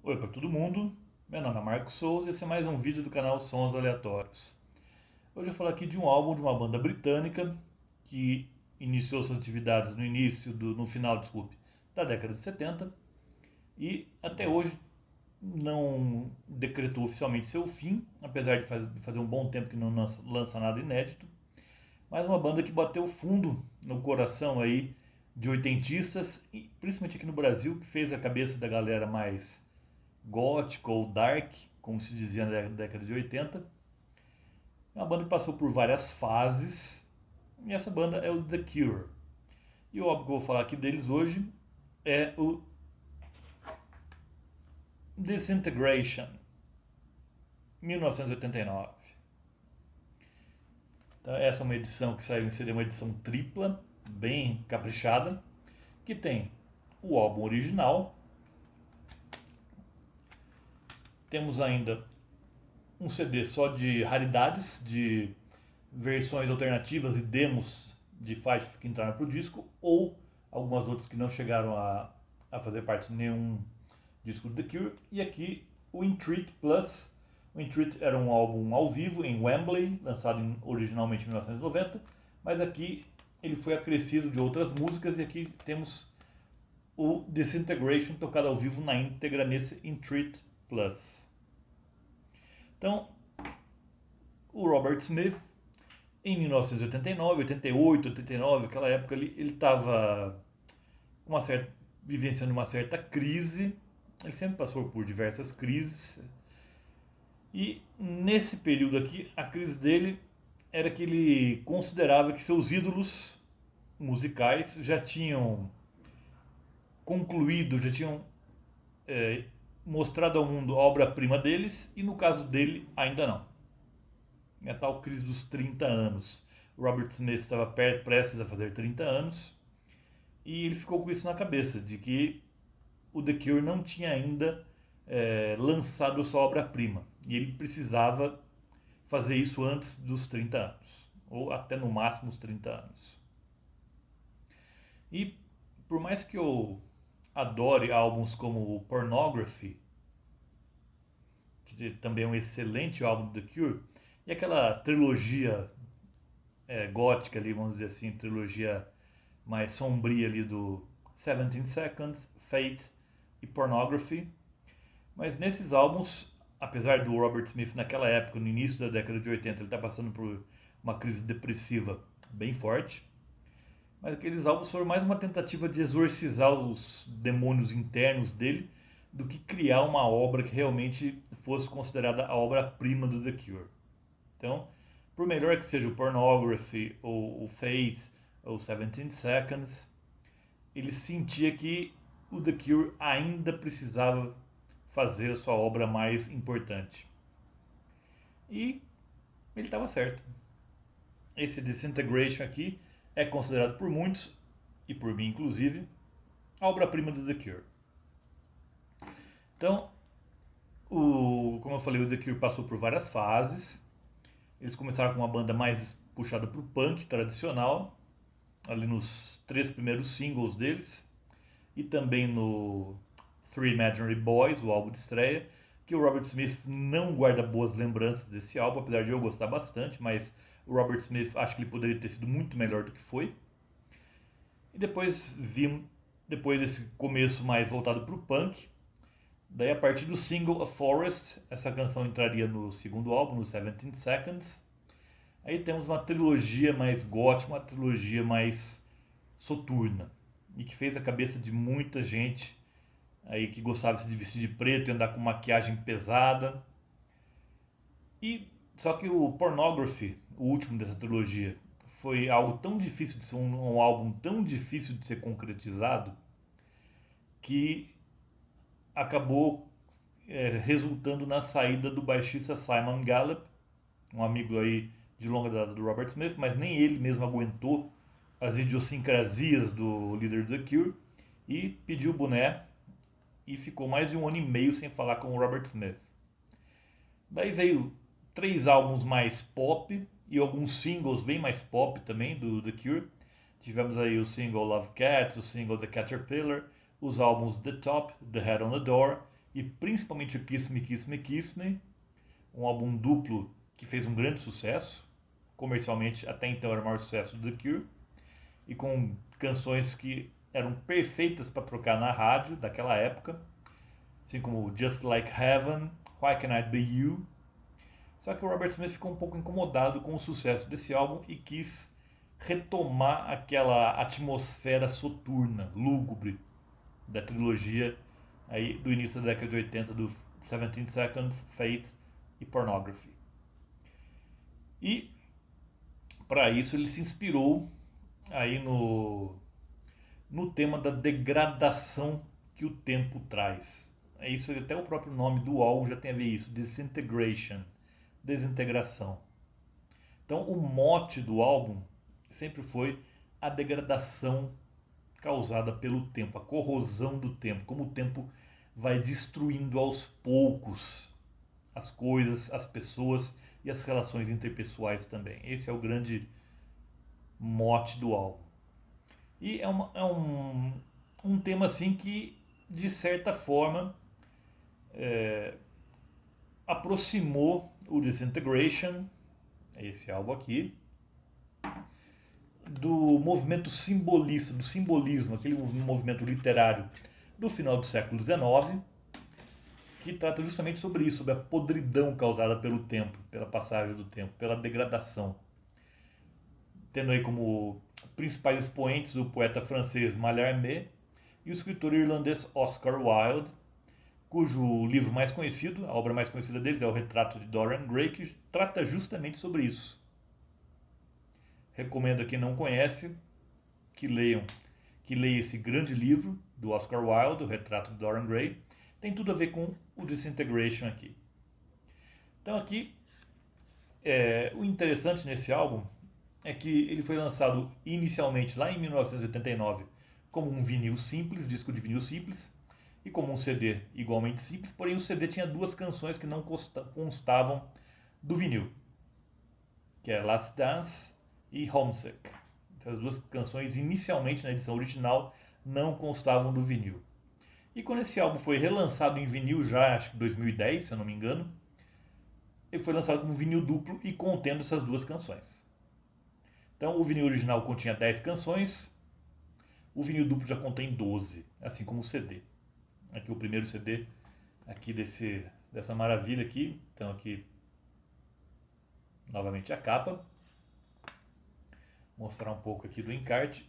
Oi para todo mundo, meu nome é Marcos Souza e esse é mais um vídeo do canal Sons Aleatórios. Hoje eu vou falar aqui de um álbum de uma banda britânica que iniciou suas atividades no final, desculpe, da década de 70 e até hoje não decretou oficialmente seu fim, apesar de fazer um bom tempo que não lança nada inédito, mas uma banda que bateu fundo no coração aí de oitentistas, e principalmente aqui no Brasil, que fez a cabeça da galera mais gótico ou dark, como se dizia na década de 80. É uma banda que passou por várias fases, e essa banda é o The Cure. E o álbum que eu vou falar aqui deles hoje é o Disintegration, 1989. Então, essa é uma edição que saiu, seria uma edição tripla, bem caprichada, que tem o álbum original. Temos ainda um CD só de raridades, de versões alternativas e demos de faixas que entraram para o disco, ou algumas outras que não chegaram a fazer parte de nenhum disco do The Cure. E aqui o Entreat Plus. O Entreat era um álbum ao vivo em Wembley, lançado originalmente em 1990, mas aqui ele foi acrescido de outras músicas, e aqui temos o Disintegration tocado ao vivo na íntegra nesse Entreat Plus. Então, o Robert Smith, em 1989, 88, 89, aquela época ele estava vivenciando uma certa crise. Ele sempre passou por diversas crises. E nesse período aqui, a crise dele era que ele considerava que seus ídolos musicais já tinham concluído, já tinham mostrado ao mundo a obra-prima deles, e no caso dele ainda não. É a tal crise dos 30 anos. Robert Smith estava prestes a fazer 30 anos e ele ficou com isso na cabeça, de que o The Cure não tinha ainda lançado a sua obra-prima, e ele precisava fazer isso antes dos 30 anos, ou até no máximo os 30 anos. E por mais que eu adore álbuns como o Pornography, que também é um excelente álbum do The Cure, e aquela trilogia gótica ali, vamos dizer assim, trilogia mais sombria ali do 17 Seconds, Fate e Pornography. Mas nesses álbuns, apesar do Robert Smith naquela época, no início da década de 80, ele está passando por uma crise depressiva bem forte, mas aqueles álbuns foram mais uma tentativa de exorcizar os demônios internos dele do que criar uma obra que realmente fosse considerada a obra-prima do The Cure. Então, por melhor que seja o Pornography, ou o Fate, ou 17 Seconds, ele sentia que o The Cure ainda precisava fazer a sua obra mais importante. E ele estava certo. Esse Disintegration aqui é considerado por muitos, e por mim inclusive, a obra-prima do The Cure. Então, como eu falei, o The Cure passou por várias fases. Eles começaram com uma banda mais puxada para o punk tradicional, ali nos 3 primeiros singles deles, e também no Three Imaginary Boys, o álbum de estreia, que o Robert Smith não guarda boas lembranças desse álbum, apesar de eu gostar bastante, mas o Robert Smith acho que ele poderia ter sido muito melhor do que foi. E depois desse começo mais voltado para o punk, daí a partir do single A Forest, essa canção entraria no segundo álbum, no 17 Seconds. Aí temos uma trilogia mais gótica, uma trilogia mais soturna, e que fez a cabeça de muita gente aí que gostava de se vestir de preto e andar com maquiagem pesada. E só que o Pornography, o último dessa trilogia, foi algo tão difícil de ser um álbum tão difícil de ser concretizado, que acabou resultando na saída do baixista Simon Gallup, um amigo aí de longa data do Robert Smith, mas nem ele mesmo aguentou as idiosincrasias do líder do The Cure e pediu o boné, e ficou mais de 1 ano e meio sem falar com o Robert Smith. Daí veio 3 álbuns mais pop e alguns singles bem mais pop também do The Cure. Tivemos aí o single Love Cats, o single The Caterpillar, os álbuns The Top, The Head on the Door e principalmente o Kiss Me, Kiss Me, Kiss Me, um álbum duplo que fez um grande sucesso, comercialmente até então era o maior sucesso do The Cure, e com canções que eram perfeitas para tocar na rádio daquela época, assim como Just Like Heaven, Why Can't I Be You. Só que o Robert Smith ficou um pouco incomodado com o sucesso desse álbum e quis retomar aquela atmosfera soturna, lúgubre da trilogia aí do início da década de 80 do 17 Seconds, Fate e Pornography. E para isso ele se inspirou aí no tema da degradação que o tempo traz. É isso, até o próprio nome do álbum já tem a ver isso, Disintegration, desintegração. Então o mote do álbum sempre foi a degradação causada pelo tempo, a corrosão do tempo, como o tempo vai destruindo aos poucos as coisas, as pessoas e as relações interpessoais também. Esse é o grande mote do álbum. E é um tema assim que, de certa forma, aproximou o Disintegration, esse álbum aqui, do movimento simbolista, do simbolismo, aquele movimento literário do final do século XIX, que trata justamente sobre isso, sobre a podridão causada pelo tempo, pela passagem do tempo, pela degradação. Tendo aí como principais expoentes o poeta francês Mallarmé e o escritor irlandês Oscar Wilde, cujo livro mais conhecido, a obra mais conhecida deles é o Retrato de Dorian Gray, que trata justamente sobre isso. Recomendo a quem não conhece que leia esse grande livro do Oscar Wilde, o Retrato de Dorian Gray. Tem tudo a ver com o Disintegration aqui. Então aqui, o interessante nesse álbum é que ele foi lançado inicialmente lá em 1989 como um vinil simples, disco de vinil simples, e como um CD igualmente simples, porém o CD tinha duas canções que não constavam do vinil, que é Last Dance e Homesick. Essas duas canções inicialmente na edição original não constavam do vinil. E quando esse álbum foi relançado em vinil já, acho que em 2010, se eu não me engano, ele foi lançado como vinil duplo e contendo essas duas canções. Então o vinil original continha 10 canções, o vinil duplo já contém 12, assim como o CD. Aqui o primeiro CD aqui dessa maravilha aqui. Então aqui novamente a capa. Mostrar um pouco aqui do encarte.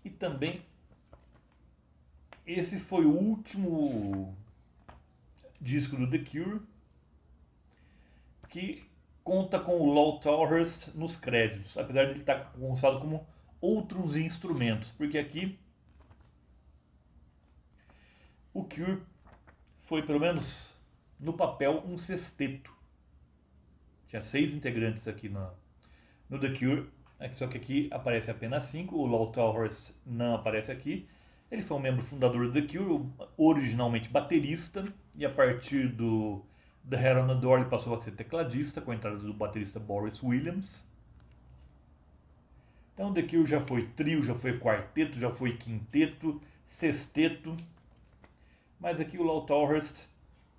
E também esse foi o último disco do The Cure que conta com o Lowell Tolhurst nos créditos, apesar de ele estar constado como outros instrumentos, porque aqui o Cure foi, pelo menos no papel, um sexteto. Tinha 6 integrantes aqui no The Cure, só que aqui aparece apenas 5, o Lowell Tolhurst não aparece aqui. Ele foi um membro fundador do The Cure, originalmente baterista, e a partir do The Head on the Door ele passou a ser tecladista, com a entrada do baterista Boris Williams. Então The Cure já foi trio, já foi quarteto, já foi quinteto, sexteto. Mas aqui o Lowell Tolhurst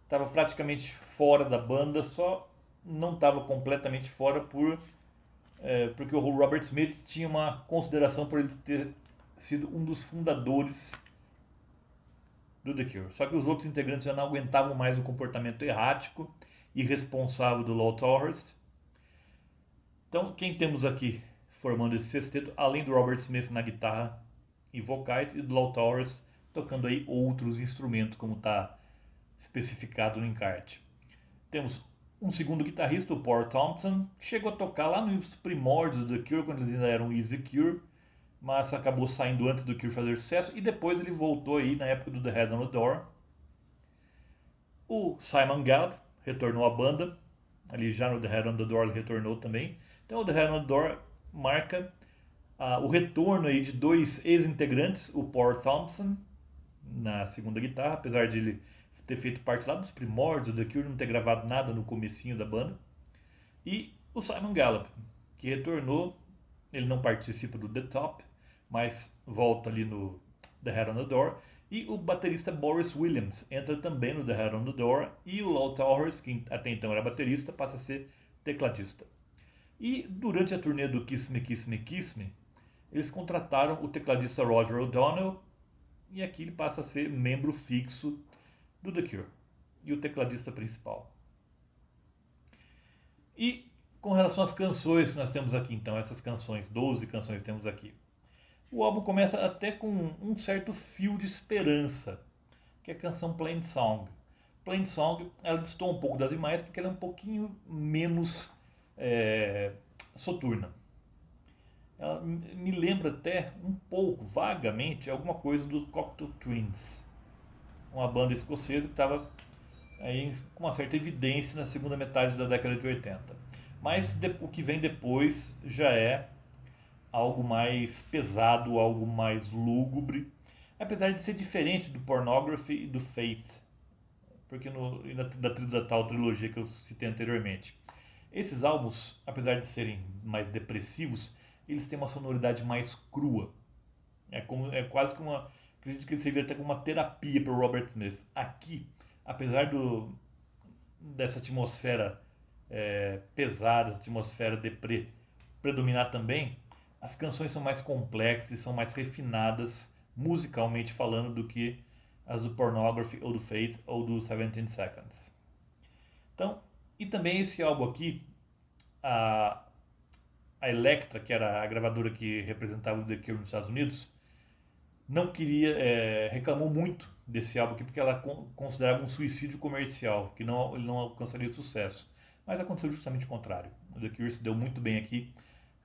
estava praticamente fora da banda, só não estava completamente fora porque o Robert Smith tinha uma consideração por ele ter sido um dos fundadores do The Cure. Só que os outros integrantes já não aguentavam mais o comportamento errático e irresponsável do Lowell Tolhurst. Então, quem temos aqui formando esse sexteto, além do Robert Smith na guitarra e vocais e do Lowell Tolhurst tocando aí outros instrumentos, como está especificado no encarte. Temos um segundo guitarrista, o Paul Thompson, que chegou a tocar lá nos primórdios do The Cure, quando eles ainda eram Easy Cure, mas acabou saindo antes do Cure fazer sucesso, e depois ele voltou aí na época do The Head on the Door. O Simon Gallup retornou à banda, ali já no The Head on the Door ele retornou também. Então o The Head on the Door marca o retorno aí de 2 ex-integrantes, o Paul Thompson na segunda guitarra, apesar de ele ter feito parte lá dos primórdios do The Cure, não ter gravado nada no comecinho da banda, e o Simon Gallup, que retornou. Ele não participa do The Top, mas volta ali no The Head on the Door, E o baterista Boris Williams entra também no The Head on the Door, e o Lowell Towers, que até então era baterista, passa a ser tecladista. E durante a turnê do Kiss Me, Kiss Me, Kiss Me, eles contrataram o tecladista Roger O'Donnell, e aqui ele passa a ser membro fixo do The Cure e o tecladista principal. E com relação às canções que nós temos aqui, então, essas canções, 12 canções que temos aqui, o álbum começa até com um certo fio de esperança, que é a canção Plain Song. Plain Song, ela destoa um pouco das demais porque ela é um pouquinho menos soturna. Ela me lembra até um pouco, vagamente, alguma coisa do Cocteau Twins, uma banda escocesa que estava aí com uma certa evidência na segunda metade da década de 80. Mas o que vem depois já é algo mais pesado, algo mais lúgubre, apesar de ser diferente do Pornography e do Fate, porque da tal trilogia que eu citei anteriormente. Esses álbuns, apesar de serem mais depressivos, eles têm uma sonoridade mais crua. É quase que uma... Acredito que ele serviria até como uma terapia para o Robert Smith. Aqui, apesar dessa atmosfera pesada, essa atmosfera deprê predominar também, as canções são mais complexas e são mais refinadas, musicalmente falando, do que as do Pornography, ou do Fate, ou do 17 Seconds. Então, e também esse álbum aqui, a Elektra, que era a gravadora que representava o The Cure nos Estados Unidos, não queria, reclamou muito desse álbum aqui, porque ela considerava um suicídio comercial, que ele não alcançaria sucesso. Mas aconteceu justamente o contrário. O The Cure se deu muito bem aqui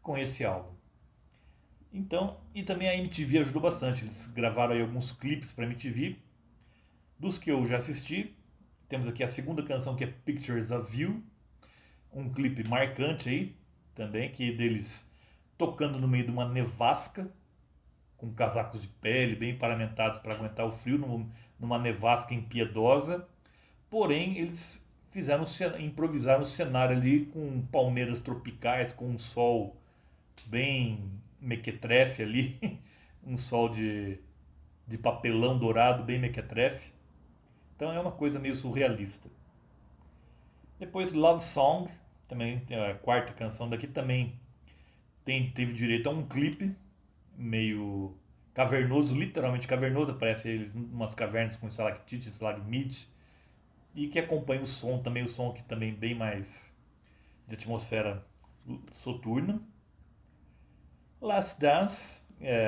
com esse álbum. Então, e também a MTV ajudou bastante. Eles gravaram aí alguns clipes para a MTV, dos que eu já assisti. Temos aqui a segunda canção, que é Pictures of You, um clipe marcante aí também, que é deles tocando no meio de uma nevasca, com casacos de pele bem paramentados para aguentar o frio, numa nevasca impiedosa. Porém, eles improvisaram o cenário ali com palmeiras tropicais, com um sol bem mequetrefe ali, um sol de papelão dourado, bem mequetrefe. Então é uma coisa meio surrealista. Depois Love Song, também tem a quarta canção daqui, também teve direito a um clipe meio cavernoso, literalmente cavernoso, aparece eles em umas cavernas com estalactite, estalagmite, e que acompanha o som, também o som aqui também bem mais de atmosfera soturna. Last Dance,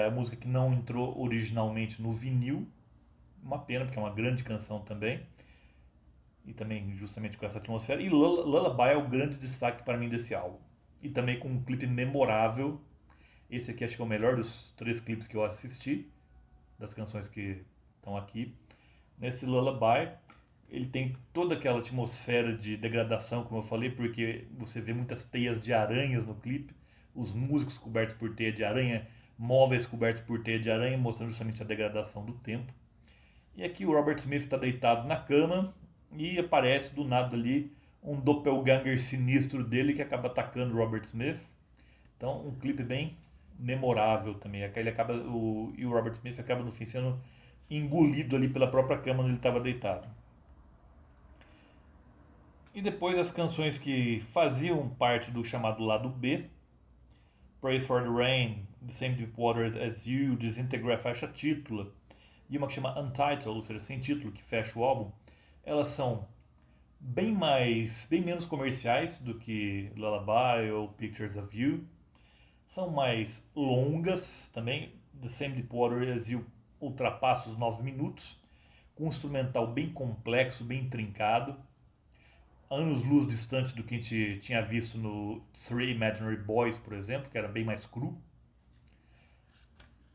a música que não entrou originalmente no vinil, uma pena, porque é uma grande canção também, e também justamente com essa atmosfera. E Lullaby é o grande destaque para mim desse álbum, e também com um clipe memorável. Esse aqui acho que é o melhor dos 3 clipes que eu assisti, das canções que estão aqui. Nesse Lullaby, ele tem toda aquela atmosfera de degradação, como eu falei, porque você vê muitas teias de aranhas no clipe, os músicos cobertos por teia de aranha, móveis cobertos por teia de aranha, mostrando justamente a degradação do tempo. E aqui o Robert Smith está deitado na cama e aparece do nada ali um doppelganger sinistro dele que acaba atacando o Robert Smith. Então, um clipe bem memorável também. E o Robert Smith acaba no fim sendo engolido ali pela própria cama onde ele estava deitado. E depois as canções que faziam parte do chamado lado B, Praise for the Rain, The Same Deep Water as You, Desintegrar, faixa título, e uma que chama Untitled, ou seja, sem título, que fecha o álbum, elas são bem menos comerciais do que Lullaby ou Pictures of You, são mais longas também. The Same Deep Water as You ultrapassa os 9 minutos, com um instrumental bem complexo, bem trincado, anos-luz distante do que a gente tinha visto no Three Imaginary Boys, por exemplo, que era bem mais cru.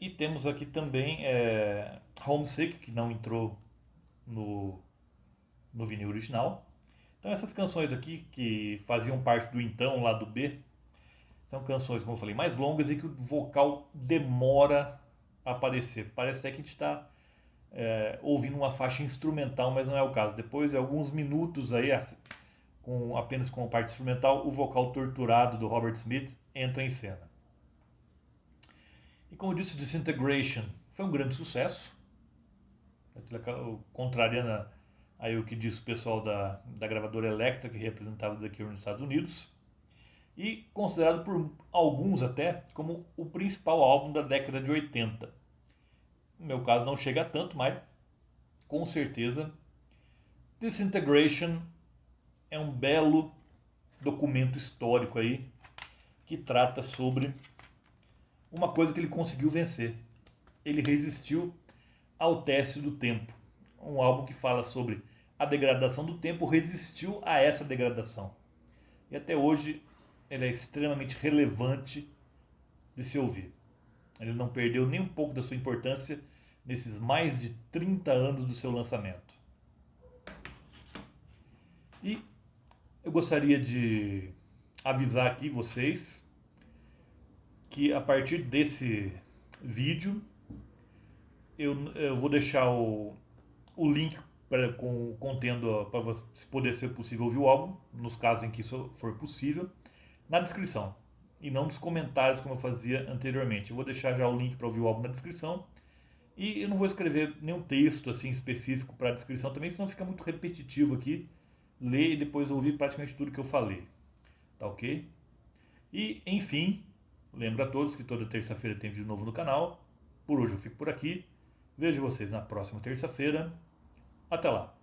E temos aqui também Homesick, que não entrou no vinil original. Então essas canções aqui, que faziam parte do então lado B, são canções, como eu falei, mais longas e que o vocal demora a aparecer. Parece até que a gente está ouvindo uma faixa instrumental, mas não é o caso. Depois de alguns minutos aí, apenas com a parte instrumental, o vocal torturado do Robert Smith entra em cena. E como eu disse, Disintegration foi um grande sucesso. contrariando aí o que disse o pessoal da gravadora Elektra, que representava daqui nos Estados Unidos, e considerado por alguns até como o principal álbum da década de 80. No meu caso não chega a tanto, mas com certeza Disintegration é um belo documento histórico aí que trata sobre uma coisa que ele conseguiu vencer. Ele resistiu ao teste do tempo. Um álbum que fala sobre a degradação do tempo, resistiu a essa degradação. E até hoje ele é extremamente relevante de se ouvir. Ele não perdeu nem um pouco da sua importância nesses mais de 30 anos do seu lançamento. E eu gostaria de avisar aqui vocês que a partir desse vídeo eu vou deixar o link contendo para poder ser possível ouvir o álbum, nos casos em que isso for possível, na descrição e não nos comentários como eu fazia anteriormente. Eu vou deixar já o link para ouvir o álbum na descrição e eu não vou escrever nenhum texto assim específico para a descrição também, senão fica muito repetitivo aqui, ler e depois ouvir praticamente tudo que eu falei, tá ok? E enfim, lembro a todos que toda terça-feira tem vídeo novo no canal. Por hoje eu fico por aqui. Vejo vocês na próxima terça-feira. Até lá!